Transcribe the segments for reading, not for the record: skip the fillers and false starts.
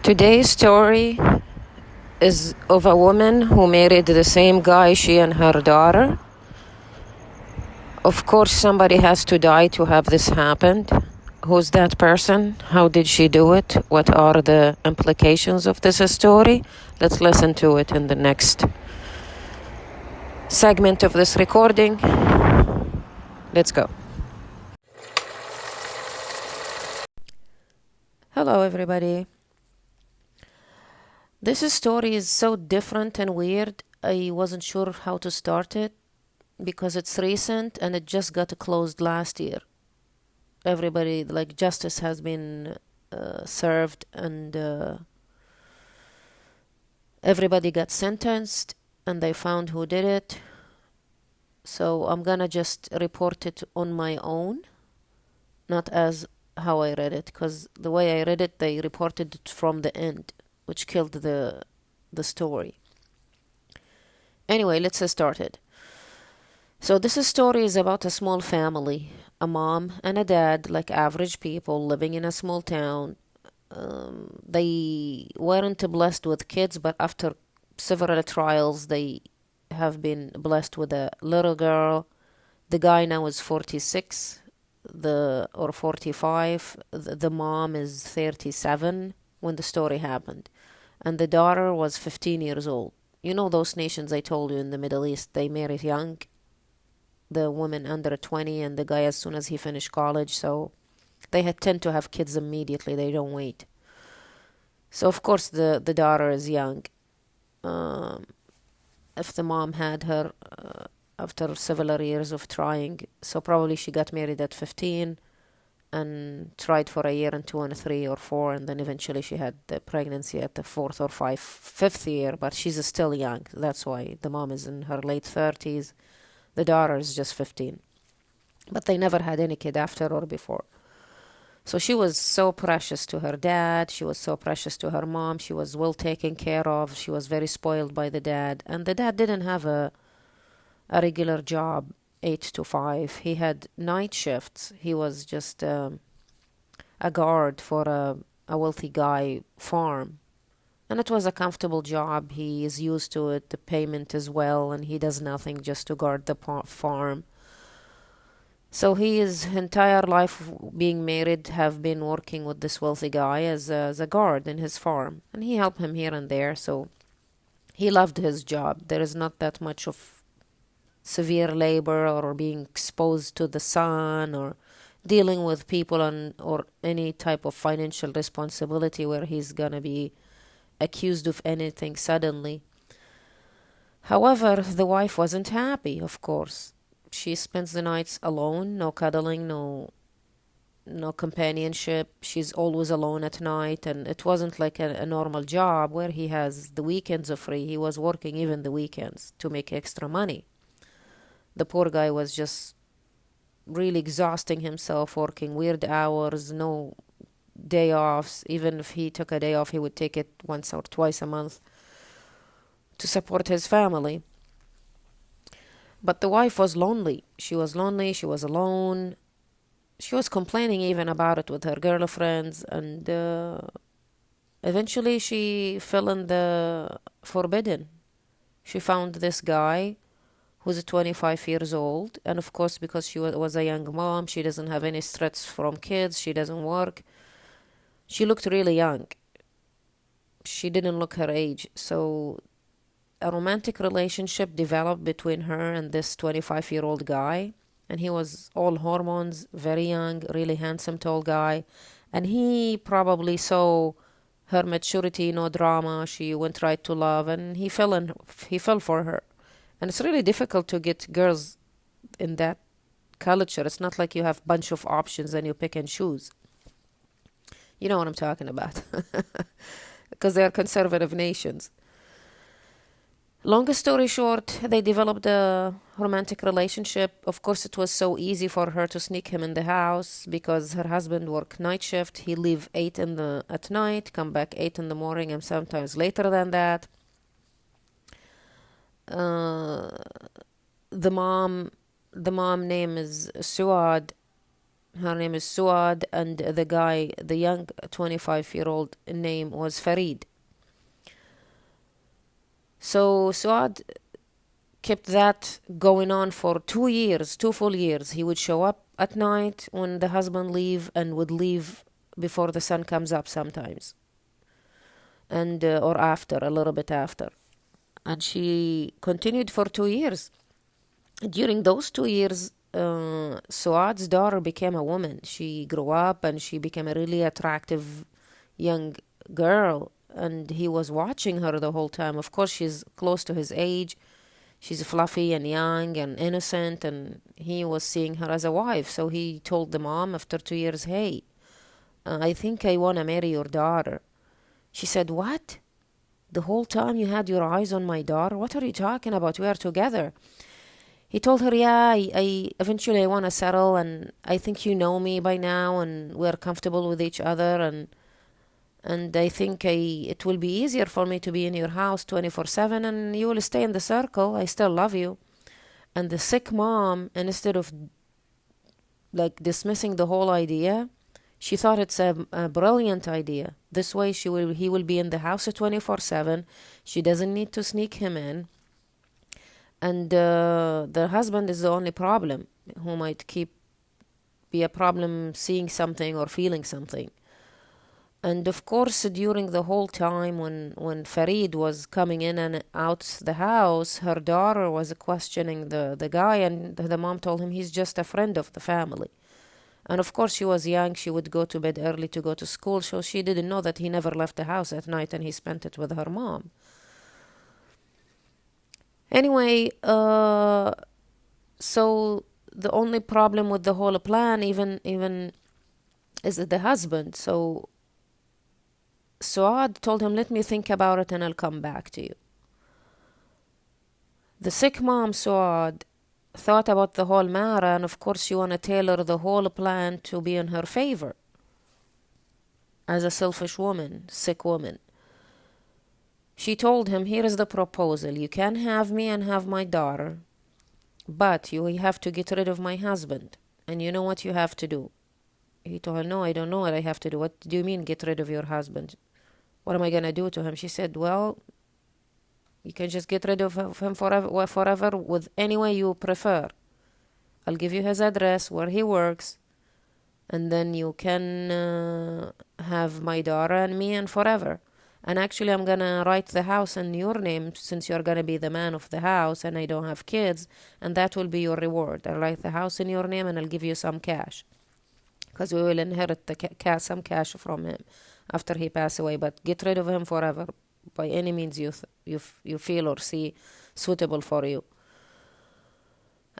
Today's story is of a woman who married the same guy, she and her daughter. Of course, somebody has to die to have this happen. Who's that person? How did she do it? What are the implications of this story? Let's listen to it in the next segment of this recording. Let's go. Hello, everybody. This story is so different and weird. I wasn't sure how to start it because it's recent and it just got closed last year. Everybody, like, justice has been served and everybody got sentenced and they found who did it. So I'm gonna just report it on my own, not as how I read it, because the way I read it, they reported it from the end, which killed the story. Anyway, let's start it. So this story is about a small family, a mom and a dad, like average people living in a small town. They weren't blessed with kids, but after several trials, they have been blessed with a little girl. The guy now is 46, or 45. The mom is 37 when the story happened, and the daughter was 15 years old. You know those nations I told you in the Middle East, they marry young, the woman under 20 and the guy as soon as he finished college, so they tend to have kids immediately, they don't wait. So of course the daughter is young. If the mom had her after several years of trying, so probably she got married at 15 and tried for a year and 2 and 3 or 4, and then eventually she had the pregnancy at the fourth or fifth year, but she's still young. That's why the mom is in her late 30s. The daughter is just 15. But they never had any kid after or before. So she was so precious to her dad. She was so precious to her mom. She was well taken care of. She was very spoiled by the dad. And the dad didn't have a regular job, 8 to 5. He had night shifts. He was just a guard for a wealthy guy farm. And it was a comfortable job. He is used to it. The payment is well, and he does nothing just to guard the farm. So his entire life being married have been working with this wealthy guy as a guard in his farm. And he helped him here and there, so he loved his job. There is not that much of severe labor or being exposed to the sun or dealing with people or any type of financial responsibility where he's gonna be accused of anything suddenly. However, the wife wasn't happy, of course. She spends the nights alone, no cuddling, no companionship. She's always alone at night, and it wasn't like a normal job where he has the weekends free. He was working even the weekends to make extra money. The poor guy was just really exhausting himself, working weird hours, no day offs. Even if he took a day off, he would take it once or twice a month to support his family. But the wife was lonely. She was lonely. She was alone. She was complaining even about it with her girlfriends. And eventually she fell in the forbidden. She found this guy who's 25 years old. And of course, because she was a young mom, she doesn't have any stress from kids. She doesn't work. She looked really young. She didn't look her age. So a romantic relationship developed between her and this 25-year-old guy, and he was all hormones, very young, really handsome, tall guy, and he probably saw her maturity, no drama. She went right to love, and he fell for her. And it's really difficult to get girls in that culture. It's not like you have a bunch of options and you pick and choose. You know what I'm talking about, because they're conservative nations. Long story short, they developed a romantic relationship. Of course, it was so easy for her to sneak him in the house because her husband worked night shift. He leave 8 at night, come back 8 in the morning, and sometimes later than that. The mom name is Suad. Her name is Suad, and the guy, the young 25-year-old name was Farid. So Suad kept that going on for 2 years, 2 full years. He would show up at night when the husband leave and would leave before the sun comes up sometimes, and or after, a little bit after. And she continued for 2 years. During those 2 years, Suad's daughter became a woman. She grew up and she became a really attractive young girl, and he was watching her the whole time. Of course, she's close to his age. She's fluffy and young and innocent, and he was seeing her as a wife. So he told the mom after 2 years, hey, I think I want to marry your daughter. She said, what? The whole time you had your eyes on my daughter? What are you talking about? We are together. He told her, yeah, I eventually I want to settle, and I think you know me by now, and we're comfortable with each other, and I think it will be easier for me to be in your house 24/7, and you will stay in the circle. I still love you. And the sick mom, instead of like dismissing the whole idea, she thought it's a brilliant idea. This way he will be in the house 24/7. She doesn't need to sneak him in. And the husband is the only problem, who might be a problem seeing something or feeling something. And of course, during the whole time when Farid was coming in and out the house, her daughter was questioning the guy, and the mom told him he's just a friend of the family. And of course, she was young. She would go to bed early to go to school, so she didn't know that he never left the house at night and he spent it with her mom. Anyway, so the only problem with the whole plan even is the husband. So Suad told him, let me think about it and I'll come back to you. The sick mom, Suad, thought about the whole matter, and of course she wanted to tailor the whole plan to be in her favor. As a selfish woman, sick woman. She told him, here is the proposal. You can have me and have my daughter, but you have to get rid of my husband. And you know what you have to do? He told her, no, I don't know what I have to do. What do you mean, get rid of your husband? What am I going to do to him? She said, well, you can just get rid of him forever with any way you prefer. I'll give you his address, where he works, and then you can have my daughter and me and forever. And actually, I'm going to write the house in your name, since you're going to be the man of the house and I don't have kids, and that will be your reward. I'll write the house in your name and I'll give you some cash, because we will inherit some cash from him after he passes away. But get rid of him forever by any means you feel or see suitable for you.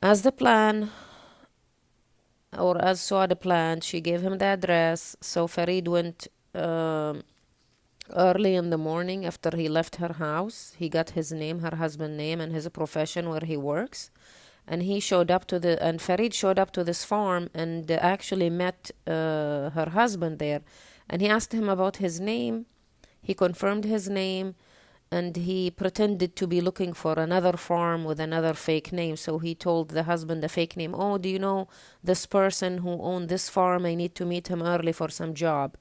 As the plan, or as Suad planned, she gave him the address. So Farid went early in the morning after he left her house. He got his name, her husband's name, and his profession, where he works. And Farid showed up to this farm and actually met her husband there. And he asked him about his name. He confirmed his name, and he pretended to be looking for another farm with another fake name. So he told the husband the fake name. Oh, do you know this person who owned this farm? I need to meet him early for some job.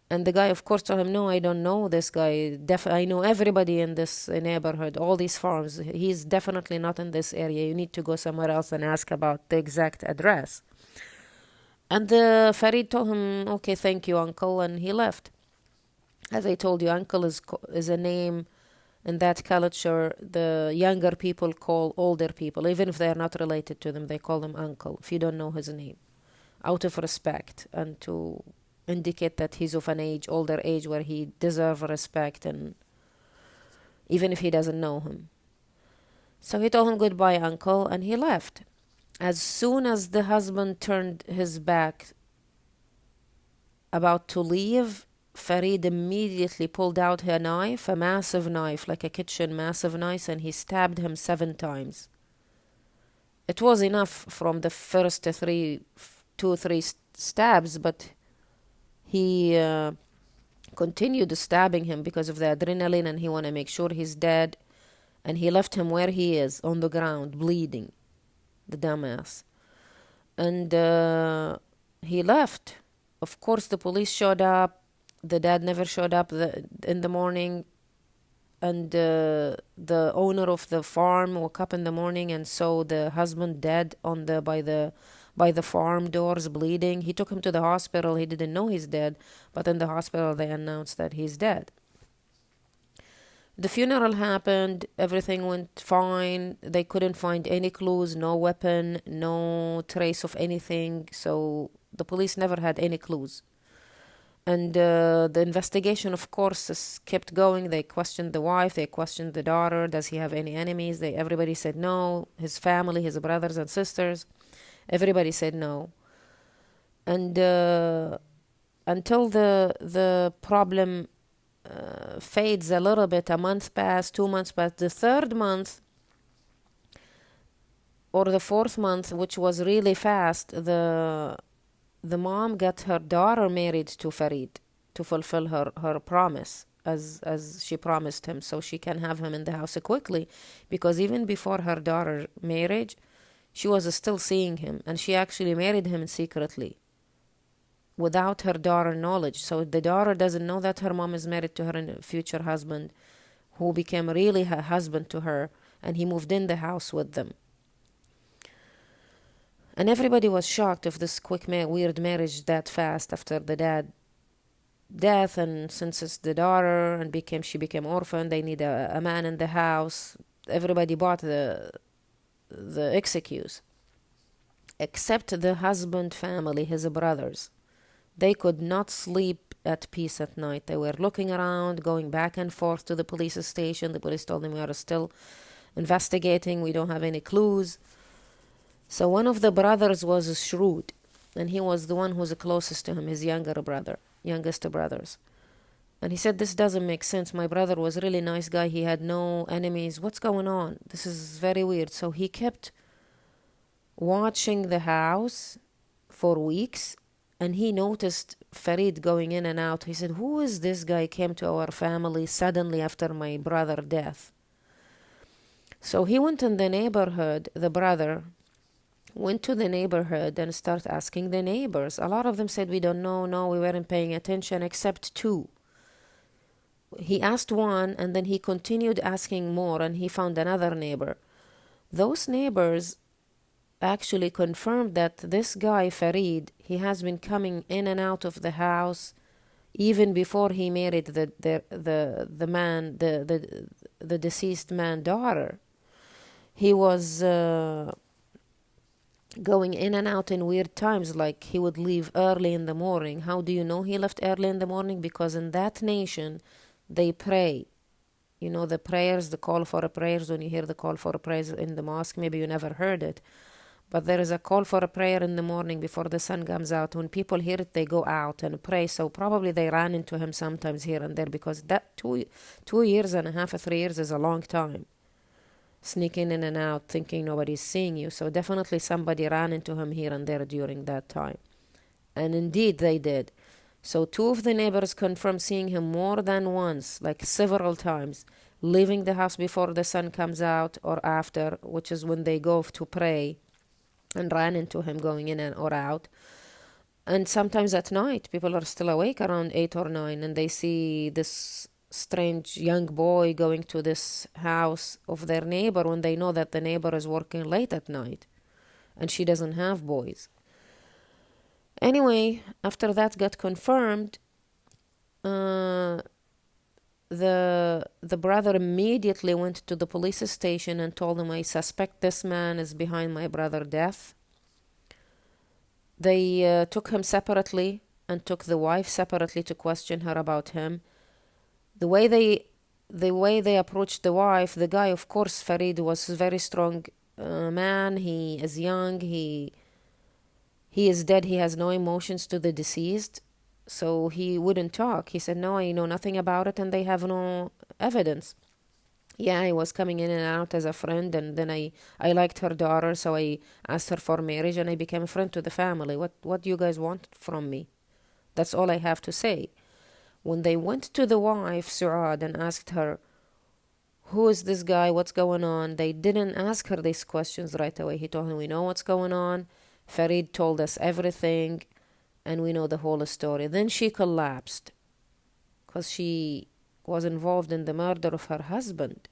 And the guy, of course, told him, no, I don't know this guy. I know everybody in this neighborhood, all these farms. He's definitely not in this area. You need to go somewhere else and ask about the exact address. And Farid told him, okay, thank you, uncle, and he left. As I told you, uncle is a name in that culture. The younger people call older people, even if they are not related to them, they call them uncle, if you don't know his name, out of respect and to indicate that he's of an older age where he deserves respect, and even if he doesn't know him. So he told him, goodbye, uncle, and he left. As soon as the husband turned his back about to leave, Farid immediately pulled out a knife, a massive knife, like a kitchen massive knife, and he stabbed him 7 times. It was enough from the first 2 or 3 stabs, but he continued stabbing him because of the adrenaline, and he wanted to make sure he's dead. And he left him where he is, on the ground, bleeding, the dumbass. And he left. Of course, the police showed up. The dad never showed up in the morning. And the owner of the farm woke up in the morning and saw the husband dead by the farm doors, bleeding. He took him to the hospital. He didn't know he's dead, but in the hospital they announced that he's dead. The funeral happened. Everything went fine. They couldn't find any clues, no weapon, no trace of anything. So the police never had any clues. And the investigation, of course, kept going. They questioned the wife. They questioned the daughter. Does he have any enemies? Everybody said no. His family, his brothers and sisters, everybody said no. And until the problem fades a little bit, a month passed, 2 months passed. The third month or the fourth month, which was really fast, the mom got her daughter married to Farid to fulfill her promise as she promised him, so she can have him in the house quickly, because even before her daughter marriage, she was still seeing him, and she actually married him secretly without her daughter knowledge. So the daughter doesn't know that her mom is married to her future husband, who became really her husband to her, and he moved in the house with them. And everybody was shocked of this quick weird marriage that fast after the dad death. And since it's the daughter and she became orphan, they need a man in the house. Everybody bought the excuse, except the husband family, his brothers. They could not sleep at peace at night. They were looking around, going back and forth to the police station. The police told them, we are still investigating. We don't have any clues. So one of the brothers was shrewd, and he was the one who was closest to him, his youngest brothers. And he said, this doesn't make sense. My brother was a really nice guy. He had no enemies. What's going on? This is very weird. So he kept watching the house for weeks, and he noticed Farid going in and out. He said, who is this guy came to our family suddenly after my brother's death? So he went in the neighborhood, the brother went to the neighborhood and started asking the neighbors. A lot of them said, we don't know, no, we weren't paying attention, except two. He asked one, and then he continued asking more, and he found another neighbor. Those neighbors actually confirmed that this guy, Farid, he has been coming in and out of the house even before he married the man, the deceased man's daughter. He was going in and out in weird times, like he would leave early in the morning. How do you know he left early in the morning? Because in that nation, they pray. You know, the prayers, the call for prayers, when you hear the call for prayers in the mosque, maybe you never heard it. But there is a call for a prayer in the morning before the sun comes out. When people hear it, they go out and pray. So probably they ran into him sometimes here and there, because that 2 years and a half or 3 years is a long time. Sneaking in and out, thinking nobody's seeing you. So definitely somebody ran into him here and there during that time. And indeed they did. So 2 of the neighbors confirmed seeing him more than once, like several times, leaving the house before the sun comes out or after, which is when they go to pray, and ran into him going in and or out. And sometimes at night, people are still awake around 8 or 9, and they see this strange young boy going to this house of their neighbor when they know that the neighbor is working late at night and she doesn't have boys. Anyway, after that got confirmed, the brother immediately went to the police station and told them, I suspect this man is behind my brother's death. They took him separately and took the wife separately to question her about him. The way they approached the wife, the guy, of course, Farid, was a very strong man. He is young. He is dead. He has no emotions to the deceased. So he wouldn't talk. He said, no, I know nothing about it, and they have no evidence. Yeah, I was coming in and out as a friend, and then I liked her daughter, so I asked her for marriage, and I became a friend to the family. What do you guys want from me? That's all I have to say. When they went to the wife, Suad, and asked her, who is this guy? What's going on? They didn't ask her these questions right away. He told them, we know what's going on. Farid told us everything. and we know the whole story. Then she collapsed because she was involved in the murder of her husband.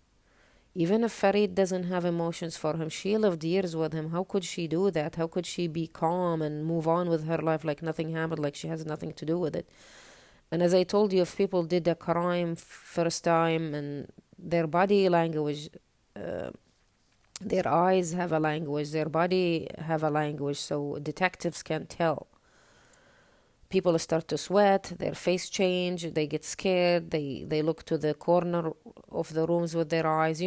Even if Farid doesn't have emotions for him, she lived years with him. How could she do that? How could she be calm and move on with her life like nothing happened, like she has nothing to do with it? And as I told you, if people did a crime first time and their body language, their eyes have a language, their body have a language, so detectives can tell. People start to sweat, their face change, they get scared, they look to the corner of the rooms with their eyes,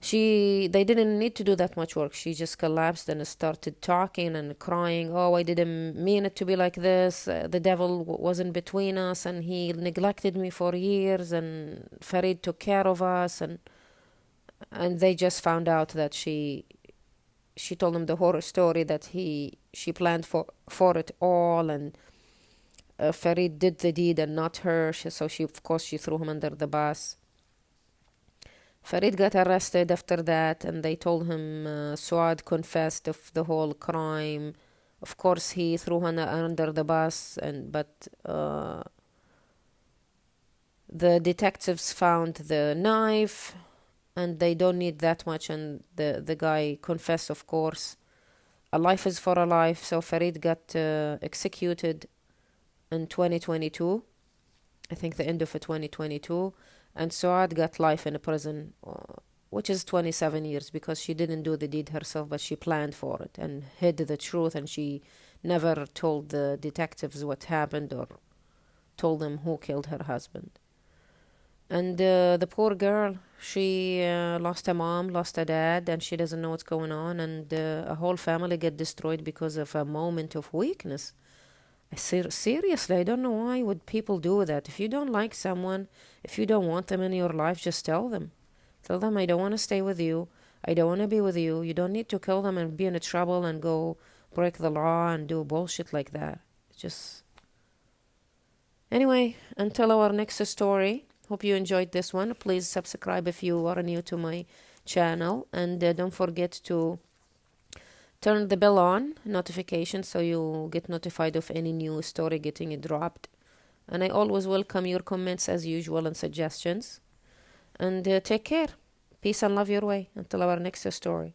They didn't need to do that much work. She just collapsed and started talking and crying. Oh, I didn't mean it to be like this. The devil wasn't between us, and he neglected me for years, and Farid took care of us, and they just found out that she told him the horror story that she planned for it all, and Farid did the deed and not her. So of course she threw him under the bus. Farid got arrested after that, and they told him Suad confessed of the whole crime. Of course he threw him under the bus, but the detectives found the knife, and they don't need that much, and the guy confessed, of course. A life is for a life. So Farid got executed in 2022, I think the end of 2022, and Suad got life in a prison, which is 27 years, because she didn't do the deed herself, but she planned for it and hid the truth, and she never told the detectives what happened or told them who killed her husband. And the poor girl, she lost a mom, lost a dad, and she doesn't know what's going on, and a whole family get destroyed because of a moment of weakness. Seriously, I don't know why would people do that. If you don't like someone, if you don't want them in your life, just tell them. Tell them, I don't want to stay with you. I don't want to be with you. You don't need to kill them and be in trouble and go break the law and do bullshit like that. Just... Anyway, until our next story. Hope you enjoyed this one. Please subscribe if you are new to my channel, and don't forget to turn the bell on notification so you get notified of any new story getting dropped. And I always welcome your comments as usual and suggestions. And take care. Peace and love your way until our next story.